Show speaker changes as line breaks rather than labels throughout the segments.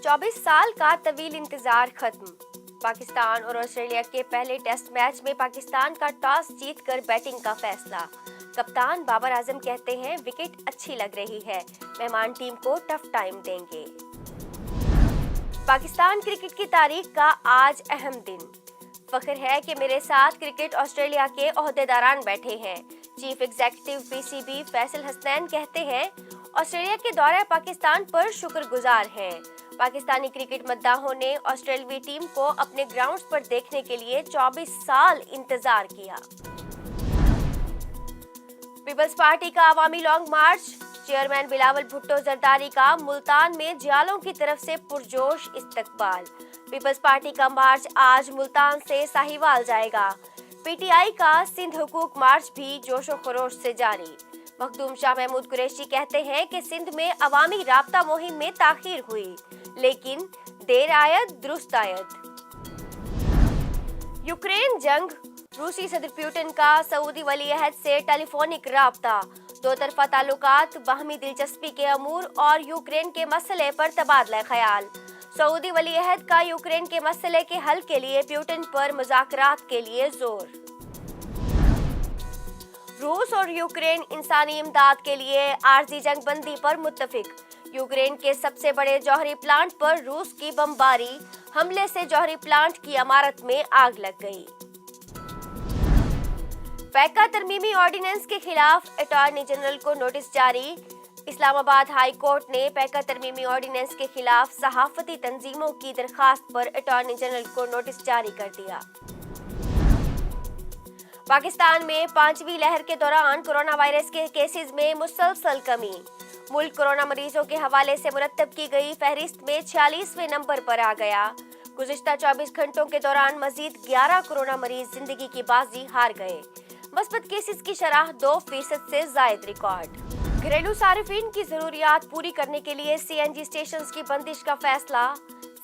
24 साल का तवील इंतजार खत्म। पाकिस्तान और ऑस्ट्रेलिया के पहले टेस्ट मैच में पाकिस्तान का टॉस जीतकर बैटिंग का फैसला। कप्तान बाबर आजम कहते हैं विकेट अच्छी लग रही है, मेहमान टीम को टफ टाइम देंगे। पाकिस्तान क्रिकेट की तारीख का आज अहम दिन। फख्र है कि मेरे साथ क्रिकेट ऑस्ट्रेलिया के ओहदेदारान बैठे हैं। Chief executive PCB Faisal Hasnain कहते हैं ऑस्ट्रेलिया के दौरे पाकिस्तान पर शुक्रगुजार हैं। पाकिस्तानी क्रिकेट मद्दाहों ने ऑस्ट्रेलियाई टीम को अपने ग्राउंड्स पर देखने के लिए 24 साल इंतजार किया। पीपल्स पार्टी का अवामी लॉन्ग मार्च। चेयरमैन बिलावल भुट्टो जरदारी का मुल्तान में जियालों की तरफ से पुरजोश इस्तकबाल। पीपल्स पार्टी का मार्च आज मुल्तान से साहिवाल जाएगा। पीटीआई का सिंध हुकूक मार्च भी जोशो खरोश से जारी। मखदूम शाह महमूद कुरैशी कहते हैं कि सिंध में अवामी राब्ता मुहिम में ताखीर हुई, लेकिन देर आयत दुरुस्त आयत। यूक्रेन जंग। रूसी सदर पुतिन का सऊदी वली अहद से टेलीफोनिक राब्ता। दो तरफा ताल्लुकात, बाहमी दिलचस्पी के अमूर और यूक्रेन के मसले पर तबादला ख्याल। सऊदी वली अहद का यूक्रेन के मसले के हल के लिए पुतिन पर मुज़ाकरात के लिए जोर। रूस और यूक्रेन इंसानी इमदाद के लिए आर्जी जंग बंदी पर मुत्तफिक। यूक्रेन के सबसे बड़े जौहरी प्लांट पर रूस की बमबारी। हमले से जौहरी प्लांट की इमारत में आग लग गई। पैका तरमीमी ऑर्डिनेंस के खिलाफ अटॉर्नी जनरल को नोटिस जारी। इस्लामाबाद हाई कोर्ट ने पैका तरमीमी ऑर्डिनेंस के खिलाफ सहाफती तंजीमों की दरखास्त पर अटॉर्नी जनरल को नोटिस जारी कर दिया। पाकिस्तान में 5वीं लहर के दौरान कोरोना वायरस के केसेस में मुसलसल कमी। मुल्क कोरोना मरीजों के हवाले से मुरतब की गई फहरिस्त में 46वें नंबर पर आ गया। गुज़िश्ता 24 घंटों के दौरान मजीद 11 कोरोना मरीज जिंदगी की बाजी हार गए। मस्बत केसेस की शरह 2% से जायद रिकॉर्ड। घरेलू सारिफीन की जरूरियात पूरी करने के लिए सीएनजी स्टेशन की बंदिश का फैसला।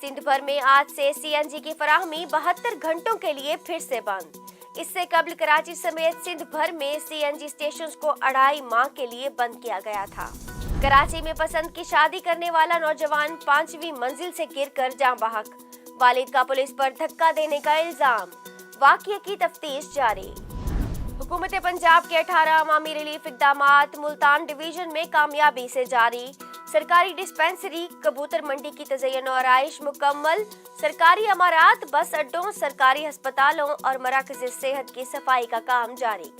सिंध भर में आज से सीएनजी की फराहमी 72 घंटों के लिए फिर से बंद। इससे कबल कराची समेत सिंध भर में सीएनजी स्टेशन को 2.5 माह के लिए बंद किया गया था। कराची में पसंद की शादी करने वाला नौजवान 5वीं मंजिल से गिरकर जान बहक। वालिद का पुलिस पर धक्का देने का इल्जाम। वाक़ये की तफ्तीश जारी। हुकूमत पंजाब के 18 अवामी रिलीफ इक़दामात मुल्तान डिवीजन में कामयाबी से जारी। सरकारी डिस्पेंसरी, कबूतर मंडी की तज़य्युन और आराइश मुकम्मल। सरकारी अमारात, बस अड्डों, सरकारी अस्पतालों और मराकज़ सेहत की सफाई का काम जारी।